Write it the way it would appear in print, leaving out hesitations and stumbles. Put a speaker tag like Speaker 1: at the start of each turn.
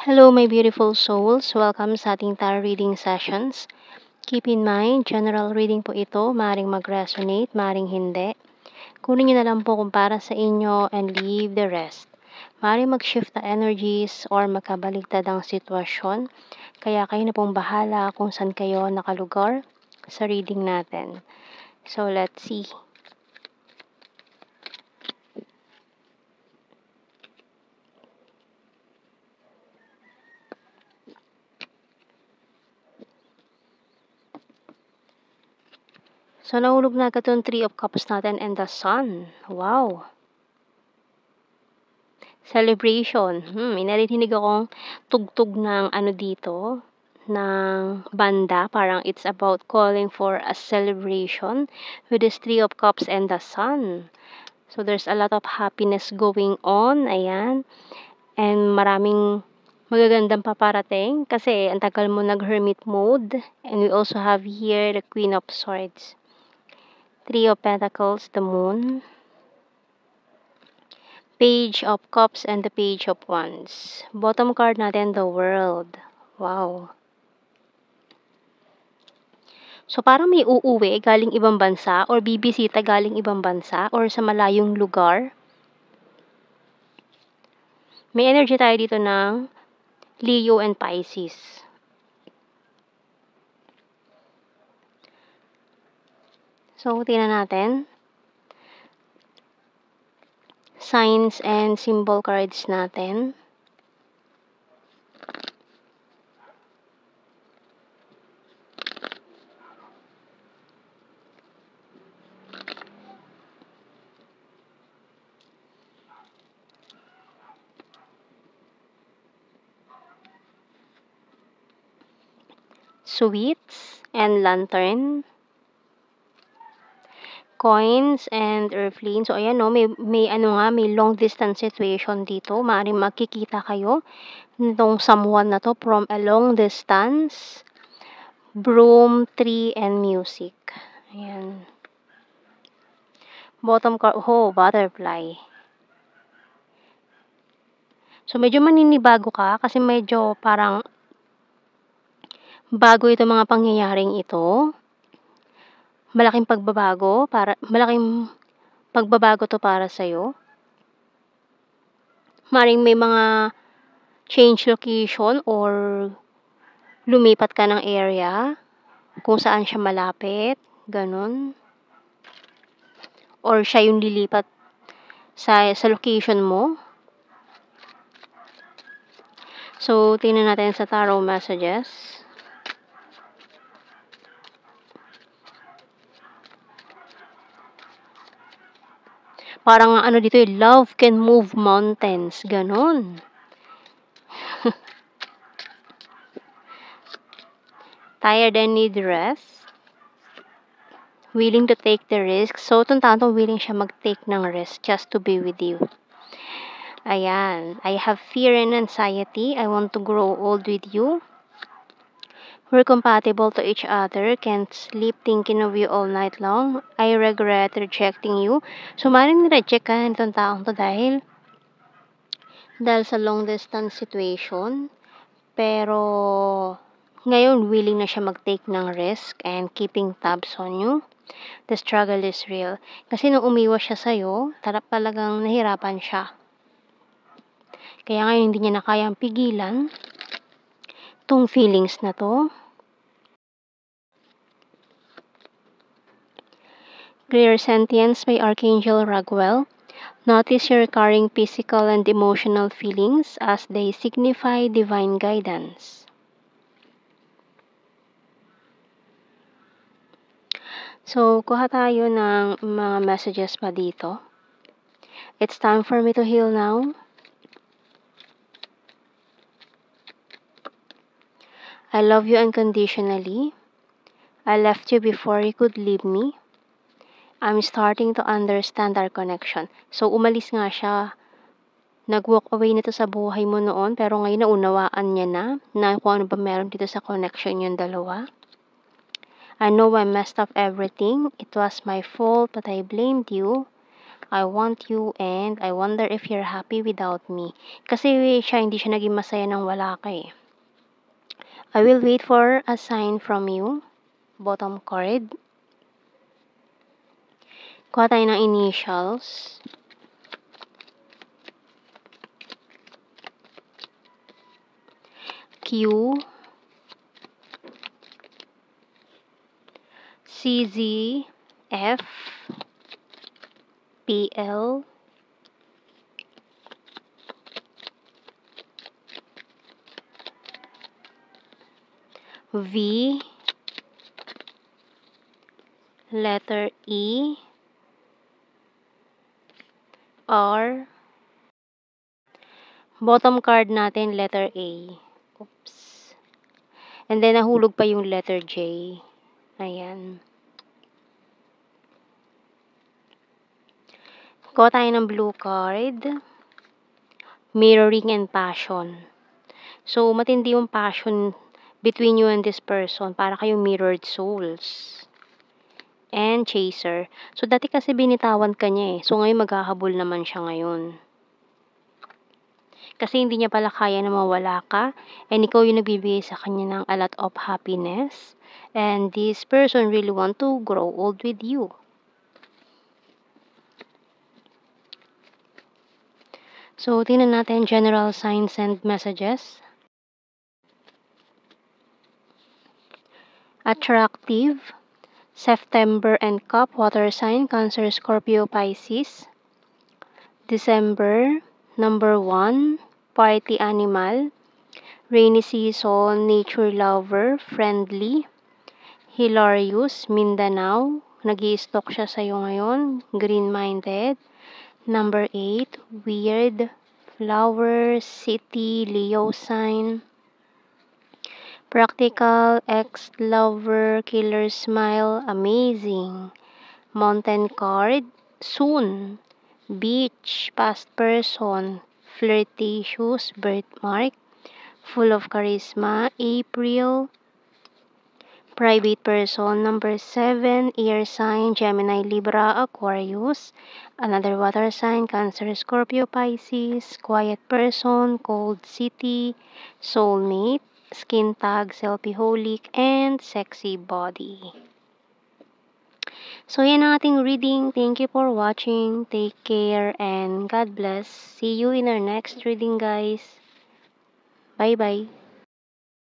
Speaker 1: Hello, my beautiful souls. Welcome sa ating tarot reading sessions. Keep in mind, general reading po ito. Maring mag-resonate, maring hindi. Kunin nyo na lang po kung para sa inyo and leave the rest. Maring mag-shift na energies or magkabaligtad ang sitwasyon. Kaya kayo na pong bahala kung saan kayo nakalugar sa reading natin. So, let's see. So, nahulog na agad yung Three of Cups natin and the Sun. Wow! Celebration. May narinig akong tugtog ng ano dito, ng banda. Parang it's about calling for a celebration with this Three of Cups and the Sun. So, there's a lot of happiness going on. Ayan. And maraming magagandang paparating kasi ang tagal mo nag-hermit mode. And we also have here the Queen of Swords. Three of Pentacles, the Moon. Page of Cups and the Page of Wands. Bottom card natin, the World. Wow. So, parang may uuwi galing ibang bansa or bibisita galing ibang bansa or sa malayong lugar. May energy tayo dito ng Leo and Pisces. So, tingnan natin. Signs and symbol cards natin. Sweets and Lantern. Coins and Earthling. So, ayan, no, may long distance situation dito. Maaaring magkikita kayo nitong someone na to from a long distance. Broom, tree, and music. Ayan. Bottom card, butterfly. So, medyo maninibago ka kasi medyo parang bago ito mga pangyayaring ito. Malaking pagbabago to para sa'yo. Maring may mga change location or lumipat ka ng area kung saan siya malapit, ganun. Or siya yung lilipat sa location mo. So, tingnan natin sa tarot messages. Parang ano dito love can move mountains. Ganon. Tired and need rest. Willing to take the risk. So, tuntahan willing siya mag-take ng risk just to be with you. Ayan. I have fear and anxiety. I want to grow old with you. We're compatible to each other. Can't sleep thinking of you all night long. I regret rejecting you. So, maring nireject ka nitong taong to dahil sa long distance situation. Pero, ngayon willing na siya mag-take ng risk and keeping tabs on you. The struggle is real. Kasi nung umiwas siya sa'yo, talagang nahirapan siya. Kaya ngayon hindi niya na kayang pigilan tong feelings na to. Clear Sentience by Archangel Raguel. Notice your recurring physical and emotional feelings as they signify divine guidance. So, kuha tayo ng mga messages pa dito. It's time for me to heal now. I love you unconditionally. I left you before you could leave me. I'm starting to understand our connection. So, umalis nga siya. Nag-walk away nito sa buhay mo noon, pero ngayon naunawaan niya na kung ano ba meron dito sa connection yung dalawa. I know I messed up everything. It was my fault, but I blamed you. I want you and I wonder if you're happy without me. Kasi hindi siya naging masaya nang wala ka eh. I will wait for a sign from you. Bottom card. Kuha tayo ng initials. Q, CZ, F, PL, V, letter E, R, bottom card natin, letter A. Oops. And then, nahulog pa yung letter J. Ayan. Kuha tayo ng blue card. Mirroring and passion. So, matindi yung passion between you and this person. Para kayong mirrored souls. And chaser. So, dati kasi binitawan ka niya eh. So, ngayon maghahabol naman siya ngayon. Kasi hindi niya pala kaya na mawala ka. And ikaw yung nagbibigay sa kanya ng a lot of happiness. And this person really want to grow old with you. So, tingnan natin general signs and messages. Attractive. September and Cup, water sign, Cancer, Scorpio, Pisces. December, number 1, party animal. Rainy season, nature lover, friendly. Hilarious, Mindanao. Nag-i-stalk siya sa'yo ngayon. Green-minded. Number 8, weird. Flower, city, Leo sign. Practical, ex-lover, killer smile, amazing. Mountain card, soon. Beach, past person, flirtatious, birthmark, full of charisma, April. Private person, number 7, air sign, Gemini, Libra, Aquarius. Another water sign, Cancer, Scorpio, Pisces. Quiet person, cold city, soulmate, skin tag, selfieholic, and sexy body. So, yan ang ating reading. Thank you for watching. Take care and God bless. See you in our next reading, guys. Bye-bye.